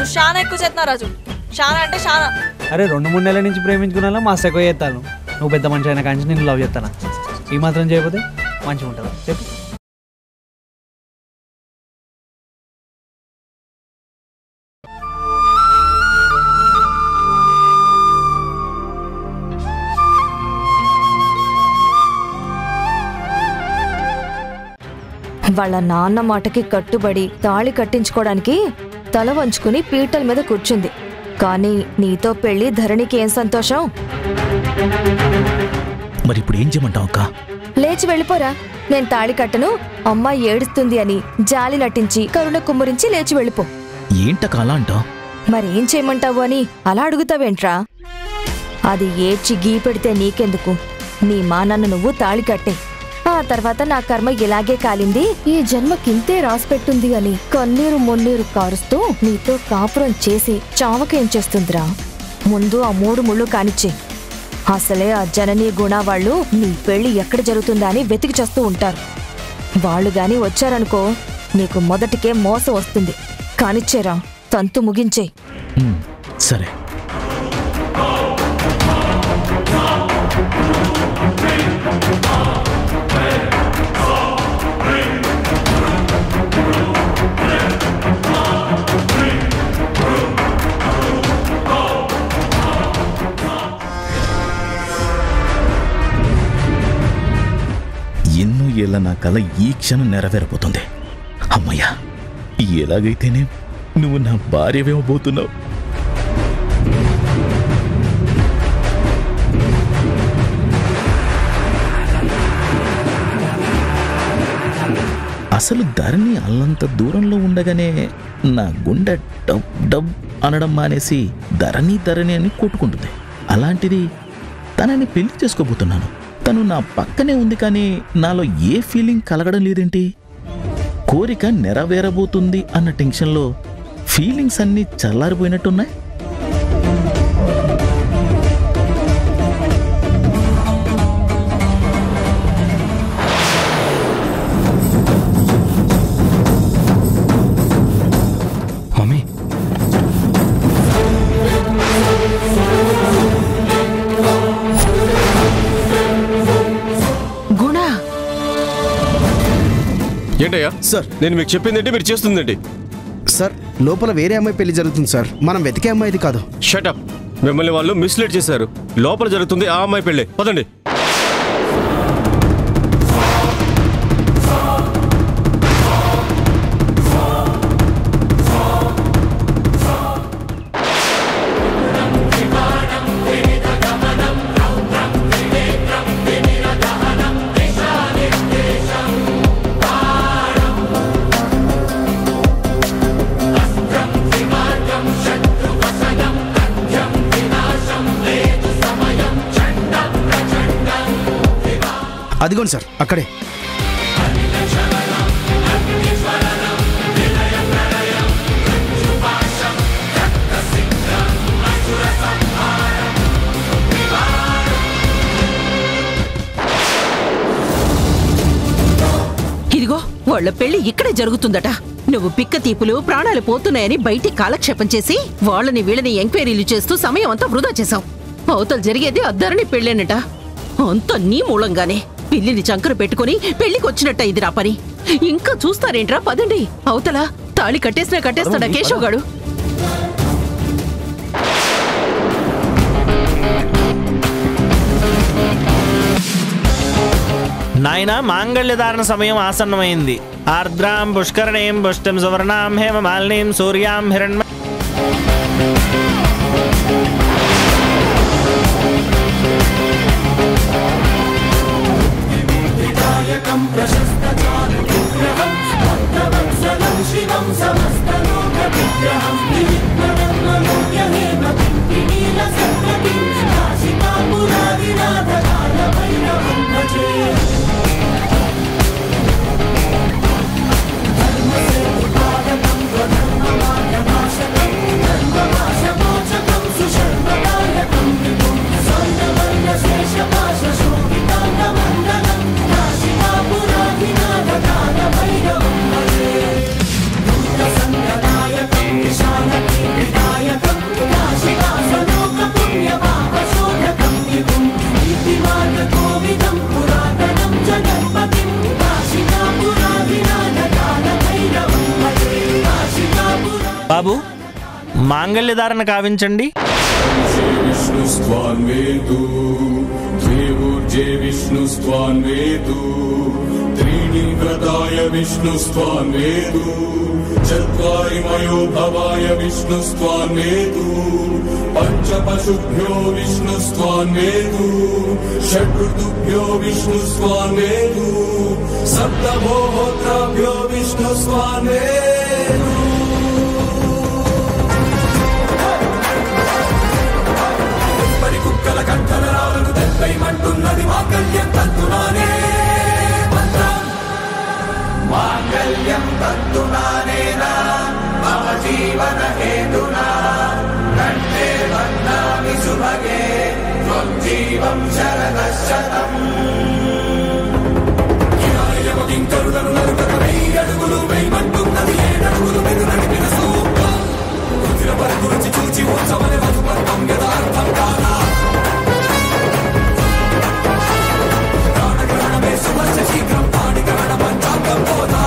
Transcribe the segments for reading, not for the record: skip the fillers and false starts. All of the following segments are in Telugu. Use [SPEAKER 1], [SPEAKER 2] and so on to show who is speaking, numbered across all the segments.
[SPEAKER 1] నువ్వు చాలా ఎక్కువ చేస్తున్నావు రాజు. చాలా అంటే చాలా.
[SPEAKER 2] అరే 2-3 నెలల నుంచి ప్రేమించుకున్నా మస్తు ఎక్కువ చేస్తాను. నువ్వు పెద్ద మనిషి అయినా కానీ నేను లవ్ చేస్తాను. ఈ మాత్రం చేయకపోతే మంచిగా ఉంటుందా చెప్పు.
[SPEAKER 3] వాళ్ళ నాన్న మాటకి కట్టుబడి తాళి కట్టించుకోవడానికి తల వంచుకుని పీటల మీద కూర్చుంది. కానీ నీతో పెళ్లి ధరణికి ఏం సంతోషం.
[SPEAKER 4] మరి ఇప్పుడు ఏం చేయమంటావు అక్క?
[SPEAKER 3] లేచి వెళ్ళిపోరా. నేను తాళి కట్టను, అమ్మాయి ఏడుస్తుంది అని జాలి నటించి కరుణ కుమ్మరించి లేచి వెళ్ళిపో.
[SPEAKER 4] ఏంటక్క అలా అంటావు?
[SPEAKER 3] మరేం చేయమంటావు అని అలా అడుగుతావేంట్రా? అది ఏడ్చి గీ పెడితే నీకెందుకు? నీ మా నాన్న నువ్వు తాళి కట్టే. ఆ తర్వాత నా కర్మ ఇలాగే కాలింది, ఈ జన్మకింతే రాసిపెట్టుంది అని కన్నీరు మొన్నీరు కారుస్తూ నీతో కాపురం చేసి చావకేం చేస్తుందిరా. ముందు ఆ 3 ముళ్ళు కానిచ్చే. అసలే ఆ జననీ గుణ వాళ్ళు నీ పెళ్లి ఎక్కడ జరుగుతుందా అని వెతికి చేస్తూ ఉంటారు. వాళ్ళు గాని వచ్చారనుకో నీకు మొదటికే మోసం వస్తుంది. కానిచ్చేరా, తంతు ముగించే.
[SPEAKER 4] సరే. ఎన్నో ఏళ్ళ నా కల ఈ క్షణం నెరవేరబోతుంది. అమ్మయ్యా, ఎలాగైతేనే నువ్వు నా భార్యవేమబోతున్నావు. అసలు ధరణి అల్లంత దూరంలో ఉండగానే నా గుండె డబ్ డబ్ అనడం మానేసి ధరణి ధరణి అని కొట్టుకుంటుంది. అలాంటిది తనని పెళ్లి చేసుకోబోతున్నాను. తను నా పక్కనే ఉంది, కానీ నాలో ఏ ఫీలింగ్ కలగడం లేదేంటి? కోరిక నెరవేరబోతుంది అన్న టెన్షన్లో ఫీలింగ్స్ అన్నీ చల్లారిపోయినట్టున్నాయి.
[SPEAKER 5] మమ్మీ,
[SPEAKER 6] ఏంటయ్యా సార్? నేను మీకు చెప్పిందంటే మీరు చేస్తుందండి
[SPEAKER 7] సార్. లోపల వేరే అమ్మాయి పెళ్లి జరుగుతుంది సార్. మనం వెతికే అమ్మాయిది కాదు.
[SPEAKER 6] షటప్. మిమ్మల్ని వాళ్ళు మిస్లీడ్ చేశారు. లోపల జరుగుతుంది ఆ అమ్మాయి పెళ్ళే. పదండి.
[SPEAKER 7] అదిగోండి సార్, అక్కడే.
[SPEAKER 8] ఇదిగో వాళ్ళ పెళ్లి ఇక్కడే జరుగుతుందట. నువ్వు పిక్క తీపులు ప్రాణాలు పోతున్నాయని బయటి కాలక్షేపం చేసి వాళ్ళని వీళ్ళని ఎంక్వైరీలు చేస్తూ సమయం అంతా వృధా చేశావు. అవతల జరిగేది అద్దరిని పెళ్ళేనట. అంత నీ మూలంగానే పిల్లిని చంకర పెట్టుకుని పెళ్లికొచ్చినట్ట ఇది నా పని. ఇంకా చూస్తారేంట్రా? పదండి. అవతల తాళి కట్టేస్తాడా కేశవ్ గాడు?
[SPEAKER 2] నాయన మాంగళ్యధారణ సమయం ఆసన్నమైంది. ఆర్ద్రాం పుష్కరణీం పుష్టిం సువర్ణాం హేమ మాలినీం సూర్యాం హిరణ్మ. బాబు మాంగళ్యధారణ కావించండి.
[SPEAKER 5] విష్ణుస్వాన్వేదు ద్వేవోర్జే విష్ణుస్వాన్వేదు త్రీణి వ్రతాయ విష్ణుస్వాన్వేదు చత్వారి మయో భవాయ విష్ణుస్వాన్వేదు పంచపశుభ్యో విష్ణుస్వాన్వేదు షడ్ఋతుభ్యో విష్ణుస్వాన్వేదు సప్తమోహోత్రాభ్యో విష్ణుస్వాన్వేదు. కుక్కల కంఠరాలను దెబ్బైమంటున్నది మాంగళ్యం తంతునానే మంత్రం. మాంగళ్యం తంతునానేనా మమ జీవన హేతునా కంఠే బధ్నామి సుభగే త్వం జీవం శరదశతం. కింకరులను నరుకత 1000 అడుగులు వేయమంటున్నది 7 అడుగులు వెను నడిపిన సూక్తం. రుచిర వరకు రుచి చూచి ఉత్సవని మధుపర్వం యథార్థం కాదా. ప్రాణగ్రహణమే సువర్చ శీఘ్రం పాణిగ్రహణ పంచాంగం పోదా.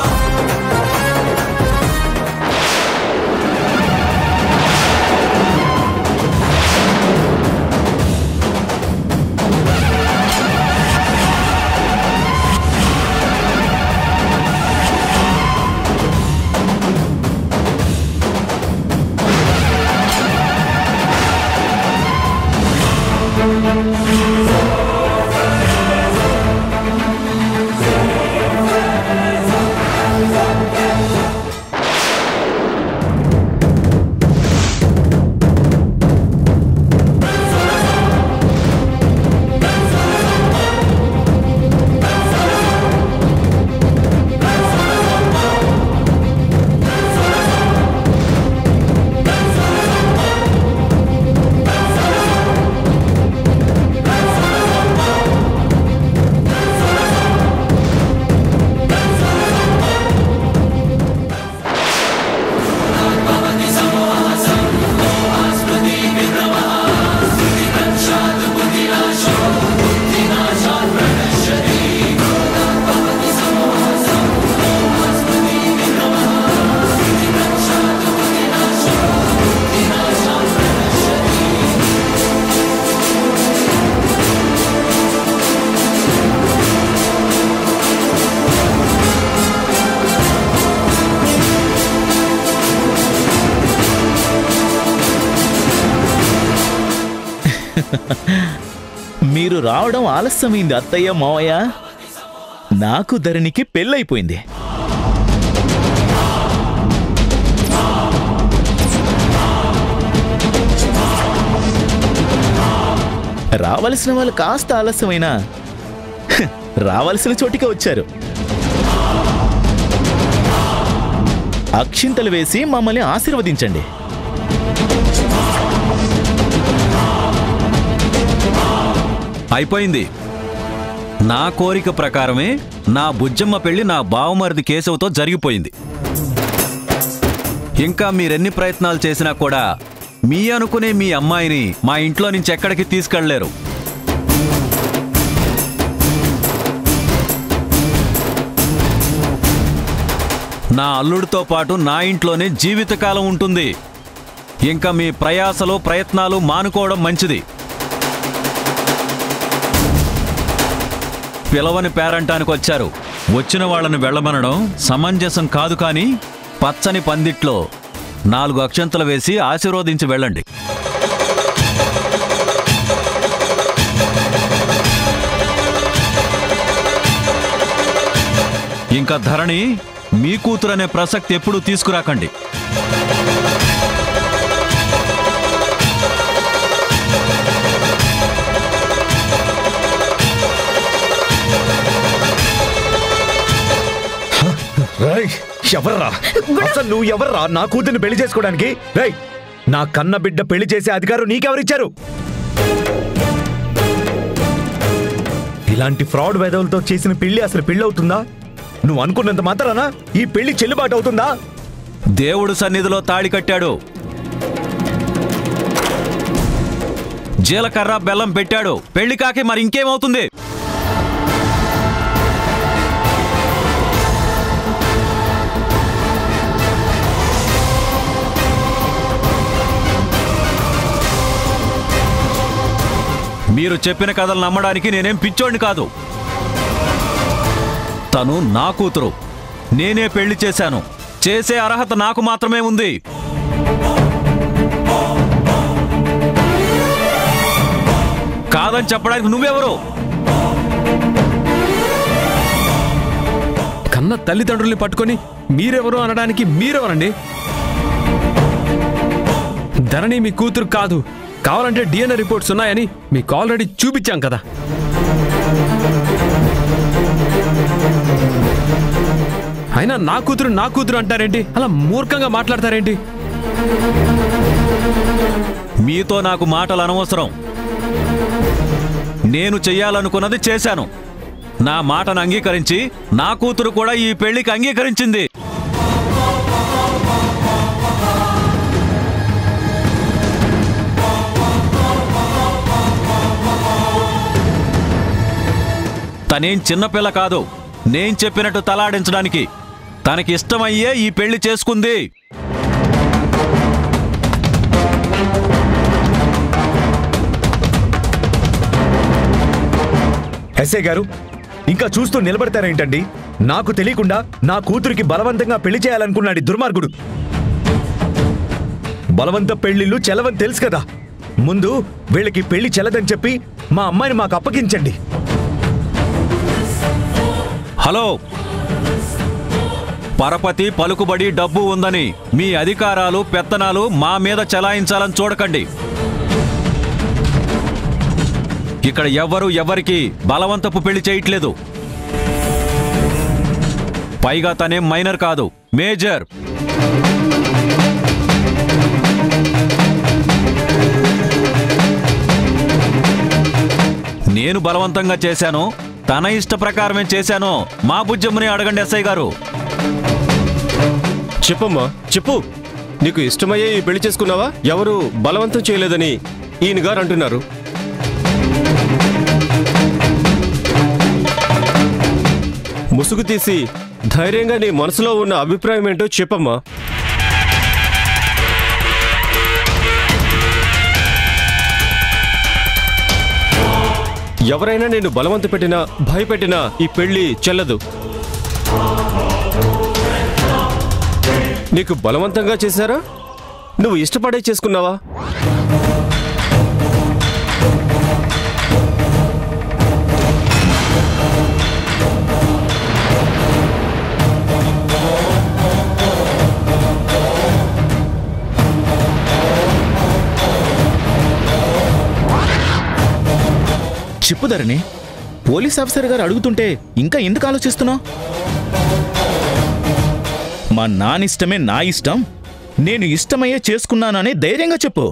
[SPEAKER 4] మీరు రావడం ఆలస్యమైంది అత్తయ్య మావయ్య. నాకు ధరణికి పెళ్ళైపోయింది. రావలసిన వాళ్ళు కాస్త ఆలస్యమైనా రావలసిన చోటికి వచ్చారు. అక్షింతలు వేసి మమ్మల్ని ఆశీర్వదించండి.
[SPEAKER 9] అయిపోయింది. నా కోరిక ప్రకారమే నా బుజ్జమ్మ పెళ్లి నా బావమరిది కేశవతో జరిగిపోయింది. ఇంకా మీరెన్ని ప్రయత్నాలు చేసినా కూడా మీ అనుకునే మీ అమ్మాయిని మా ఇంట్లో నుంచి ఎక్కడికి తీసుకెళ్లలేరు. నా అల్లుడితో పాటు నా ఇంట్లోనే జీవితకాలం ఉంటుంది. ఇంకా మీ ప్రయాసలు ప్రయత్నాలు మానుకోవడం మంచిది. పిలవని పేరంటానికి వచ్చారు. వచ్చిన వాళ్ళని వెళ్ళమనడం సమంజసం కాదు. కానీ పచ్చని పందిట్లో 4 అక్షంతలు వేసి ఆశీర్వదించి వెళ్ళండి. ఇంకా ధరణి మీ కూతురనే ప్రసక్తి ఎప్పుడూ తీసుకురాకండి.
[SPEAKER 10] ఎవర్రా అసలు నువ్వు ఎవర్రా నా కూతుర్ని పెళ్లి చేసుకోవడానికి? రై, నా కన్న బిడ్డ పెళ్లి చేసే అధికారం నీకెవరిచ్చారు? ఇలాంటి ఫ్రాడ్ వేదవులతో చేసిన పెళ్లి అసలు పెళ్లి అవుతుందా? నువ్వు అనుకున్నంత మాత్రానా ఈ పెళ్లి చెల్లుబాటు అవుతుందా?
[SPEAKER 9] దేవుడు సన్నిధిలో తాళి కట్టాడు, జీలకర్ర బెల్లం పెట్టాడు. పెళ్లి కాకి మరి ఇంకేమవుతుంది? మీరు చెప్పిన కథలు నమ్మడానికి నేనేం పిచ్చోడిని కాదు. తను నా కూతురు, నేనే పెళ్లి చేశాను. చేసే అర్హత నాకు మాత్రమే ఉంది. కాదని చెప్పడానికి నువ్వెవరు?
[SPEAKER 6] కన్న తల్లిదండ్రుల్ని పట్టుకొని మీరెవరు అనడానికి మీరెవరండి? ధరణి మీ కూతురు కాదు. కావాలంటే DNA రిపోర్ట్స్ ఉన్నాయని మీకు ఆల్రెడీ చూపించాం కదా. అయినా నా కూతురు అంటారేంటి? అలా మూర్ఖంగా మాట్లాడతారేంటి?
[SPEAKER 9] మీతో నాకు మాటలు అనవసరం. నేను చెయ్యాలనుకున్నది చేశాను. నా మాటను అంగీకరించి నా కూతురు కూడా ఈ పెళ్లికి అంగీకరించింది. తనేం చిన్నపిల్ల కాదు. నేను చెప్పినట్టు తలాడించడానికి. తనకి ఇష్టమయ్యే ఈ పెళ్లి చేసుకుంది.
[SPEAKER 10] ఎస్ఐ గారు, ఇంకా చూస్తూ నిలబడతారేంటండి? నాకు తెలియకుండా నా కూతురికి బలవంతంగా పెళ్లి చేయాలనుకున్నాడు దుర్మార్గుడు. బలవంత పెళ్లిళ్ళు చెలవని తెలుసు కదా. ముందు వీళ్ళకి పెళ్లి చెల్లదని చెప్పి మా అమ్మాయిని మాకు అప్పగించండి.
[SPEAKER 9] హలో, పరపతి పలుకుబడి డబ్బు ఉందని మీ అధికారాలు పెత్తనాలు మా మీద చెలాయించాలని చూడకండి. ఇక్కడ ఎవరికి బలవంతపు పెళ్లి చేయట్లేదు. పైగా తనేం మైనర్ కాదు, మేజర్. నేను బలవంతంగా చేశాను, తన ఇష్ట ప్రకారమే చేశాను. మా బుజ్జమ్మని అడగండి ఎస్ఐ గారు.
[SPEAKER 6] చెప్పమ్మా, చెప్పు. నీకు ఇష్టమయ్యే ఈ పెళ్లి చేసుకున్నావా? ఎవరు బలవంతం చేయలేదని ఈయన గారు అంటున్నారు. ముసుగు తీసి ధైర్యంగా నీ మనసులో ఉన్న అభిప్రాయం ఏంటో చెప్పమ్మా. ఎవరైనా నేను బలవంత పెట్టినా భయపెట్టినా ఈ పెళ్లి చెల్లదు. నీకు బలవంతంగా చేశారా? నువ్వు ఇష్టపడే చేసుకున్నావా?
[SPEAKER 4] చెప్పుదరని పోలీస్ ఆఫీసర్ గారు అడుగుతుంటే ఇంకా ఎందుకు ఆలోచిస్తున్నావు? మా నానిష్టమే నా ఇష్టం, నేను ఇష్టమయ్యే చేసుకున్నానని ధైర్యంగా చెప్పు.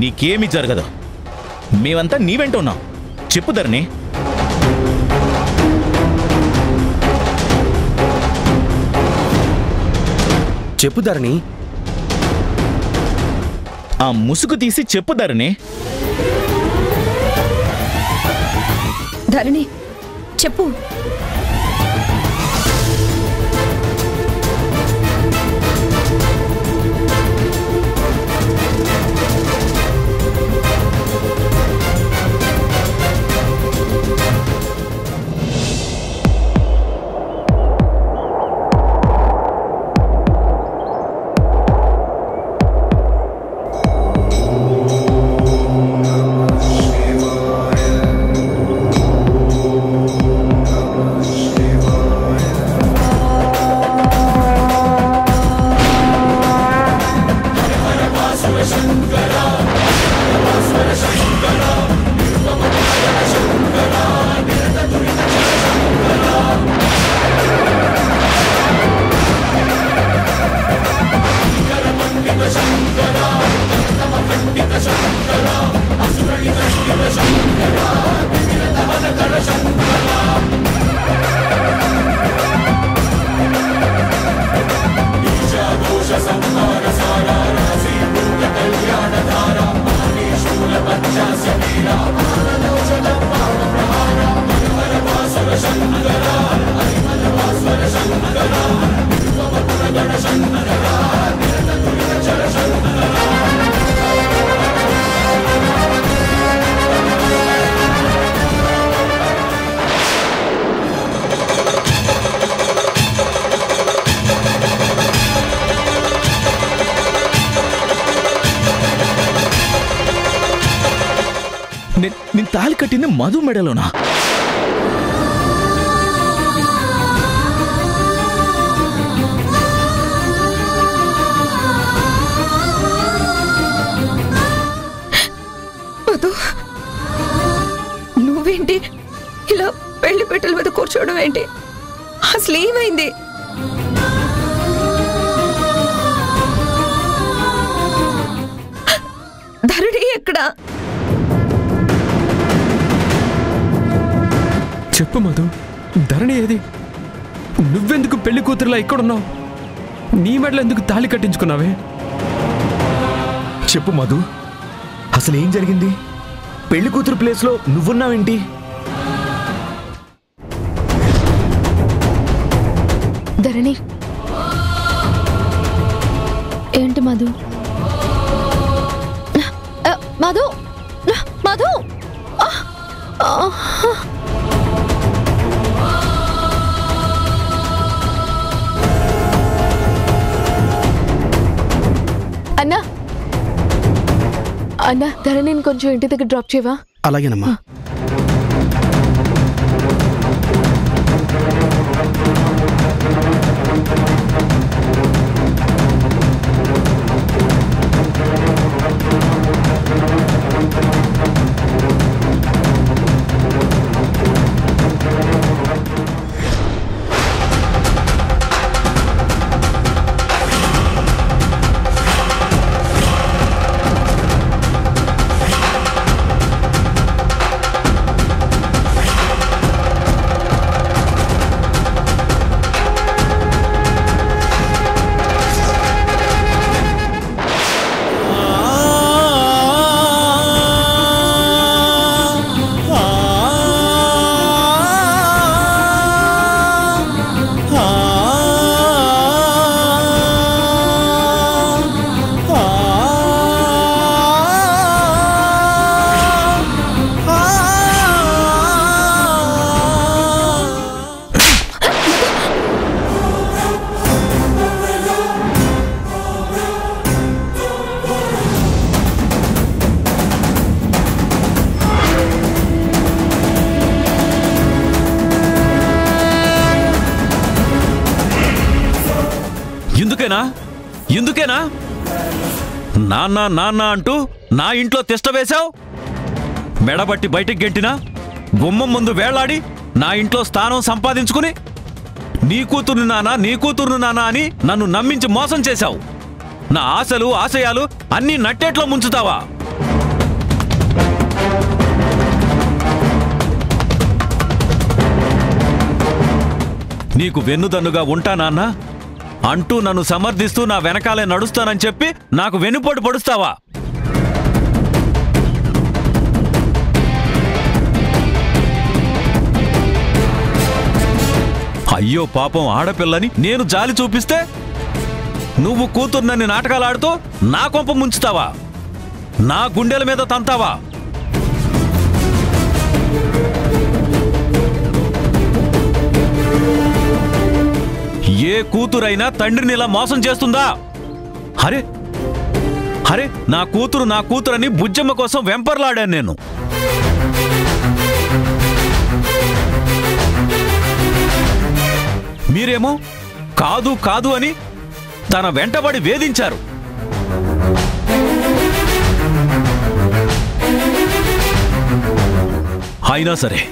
[SPEAKER 4] నీకేమీ జరగదు. మేమంతా నీ వెంట ఉన్నాం. చెప్పుదరని.
[SPEAKER 7] చెప్పుదరని.
[SPEAKER 4] ఆ ముసుగు తీసి చెప్పుదరని.
[SPEAKER 3] ధరణి చెప్పు.
[SPEAKER 5] శంకర
[SPEAKER 4] తాళి కట్టింది మధు మెడలోనా?
[SPEAKER 3] మధు, నువ్వేంటి ఇలా పెళ్లి పెట్టెల మీద కూర్చోవడం ఏంటి? అసలు ఏమైంది? ధరణి ఎక్కడా?
[SPEAKER 11] చెప్పు మధు, ధరణి ఏది? నువ్వెందుకు పెళ్లి కూతురులా ఇక్కడున్నావు? నీ మెడలో ఎందుకు తాళి కట్టించుకున్నావే?
[SPEAKER 10] చెప్పు మధు, అసలు ఏం జరిగింది? పెళ్లి కూతురు ప్లేస్లో నువ్వున్నావేంటి?
[SPEAKER 3] ధరణి, ఏంటి మధు? మధు, మధు, అన్నా అన్నా, ధరణిని కొంచెం ఇంటి దగ్గర డ్రాప్ చేయవా?
[SPEAKER 7] అలాగేనమ్మా.
[SPEAKER 9] ఎందుకేనా నాన్న నాన్న అంటూ నా ఇంట్లో తిష్ట వేశావు? మెడబట్టి బయటికి గెంటినా, గుమ్మం ముందు వేళ్లాడి నా ఇంట్లో స్థానం సంపాదించుకుని నీ కూతురు నాన్న అని నన్ను నమ్మించి మోసం చేశావు. నా ఆశలు ఆశయాలు అన్నీ నట్టేట్లో ముంచుతావా? నీకు వెన్నుదన్నుగా ఉంటా నాన్న అంటూ నన్ను సమర్థిస్తూ నా వెనకాలే నడుస్తానని చెప్పి నాకు వెన్నుపోటు పొడుస్తావా? అయ్యో పాపం ఆడపిల్లని నేను జాలి చూపిస్తే నువ్వు కూతుర్నని నాటకాలాడుతూ నా కొంప ముంచుతావా? నా గుండెల మీద తంతావా? ఏ కూతురైనా తండ్రిని ఇలా మోసం చేస్తుందా? అరే అరే నా కూతురని బుజ్జమ్మ కోసం వెంపర్లాడాను నేను. మీరేమో కాదు కాదు అని తన వెంటబడి వేధించారు. అయినా సరే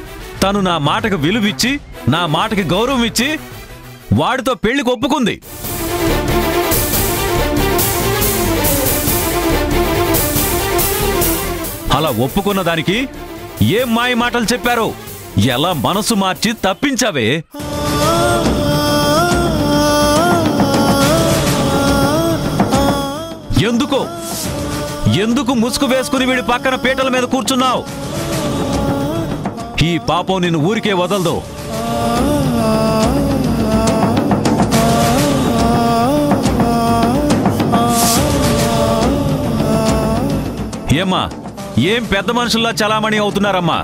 [SPEAKER 9] తను నా మాటకు విలువిచ్చి నా మాటకి గౌరవం ఇచ్చి వాడితో పెళ్లికి ఒప్పుకుంది. అలా ఒప్పుకున్న దానికి ఏం మాయ మాటలు చెప్పారో ఎలా మనసు మార్చి తప్పించావే? ఎందుకు ముసుగు వేసుకుని వీడి పక్కన పీటల మీద కూర్చున్నావు? ఈ పాపం నిన్ను ఊరికే వదలదు. ఏమ్మా, ఏం పెద్ద మనుషుల్లా చలామణి అవుతున్నారమ్మా?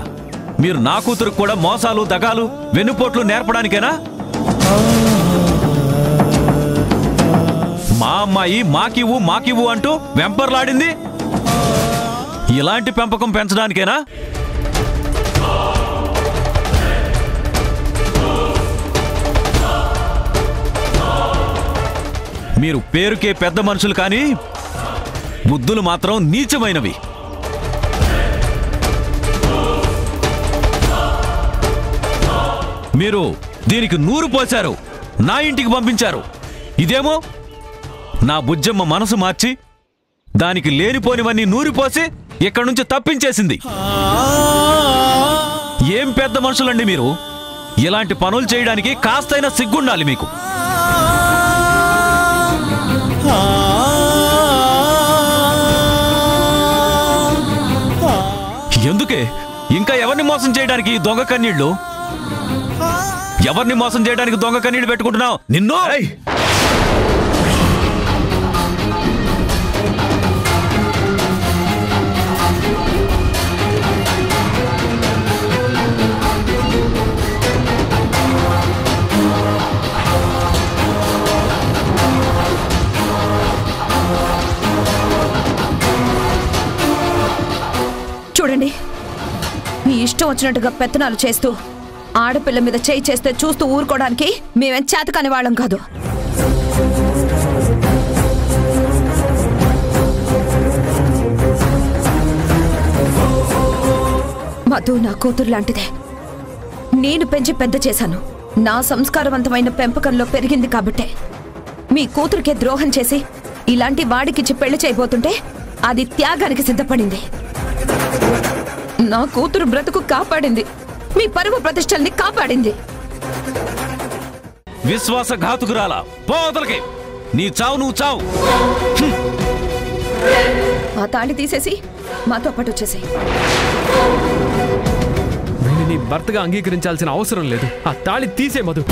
[SPEAKER 9] మీరు నా కూతురుకు కూడా మోసాలు దగాలు వెన్నుపోట్లు నేర్పడానికేనా? మా అమ్మాయి మాకివ్వు అంటూ వెంపర్లాడింది. ఇలాంటి పెంపకం పెంచడానికేనా? మీరు పేరుకే పెద్ద మనుషులు కానీ బుద్ధులు మాత్రం నీచమైనవి. మీరు దీనికి నూరు పోశారు, నా ఇంటికి పంపించారు. ఇదేమో నా బుజ్జమ్మ మనసు మార్చి దానికి లేనిపోనివన్నీ నూరిపోసి ఇక్కడి నుంచి తప్పించేసింది. ఏం పెద్ద మనుషులండి మీరు! ఇలాంటి పనులు చేయడానికి కాస్తైనా సిగ్గుండాలి మీకు. ఎందుకే ఇంకా ఎవరిని మోసం చేయడానికి దొంగ కన్నీళ్లు? ఎవరిని మోసం చేయడానికి దొంగ కన్నీళ్లు పెట్టుకుంటున్నావు? నిన్ను
[SPEAKER 3] చూడండి, మీ ఇష్టం వచ్చినట్టుగా పెత్తనాలు చేస్తూ ఆడపిల్ల మీద చేయి చేస్తే చూస్తూ ఊరుకోవడానికి మేమేం చేతకాని వాళ్ళం కాదు. మధు నా కూతురు లాంటిదే. నేను పెంచి పెద్ద చేశాను. నా సంస్కారవంతమైన పెంపకంలో పెరిగింది కాబట్టే మీ కూతురికే ద్రోహం చేసి ఇలాంటి వాడికిచ్చి పెళ్లి చేయబోతుంటే అది త్యాగానికి సిద్ధపడింది. నా కూతురు బ్రతుకు కాపాడింది, మీ పరువు ప్రతిష్టల్ని కాపాడింది.
[SPEAKER 9] విశ్వాసఘాతుకురాలా, పోతలకి! నీ చావు నువ్వు చావు.
[SPEAKER 3] ఆ తాళి తీసేసి మాతో పాటు వచ్చేసి.
[SPEAKER 11] వీడిని భర్తగా అంగీకరించాల్సిన అవసరం లేదు. ఆ తాళి తీసే మధు.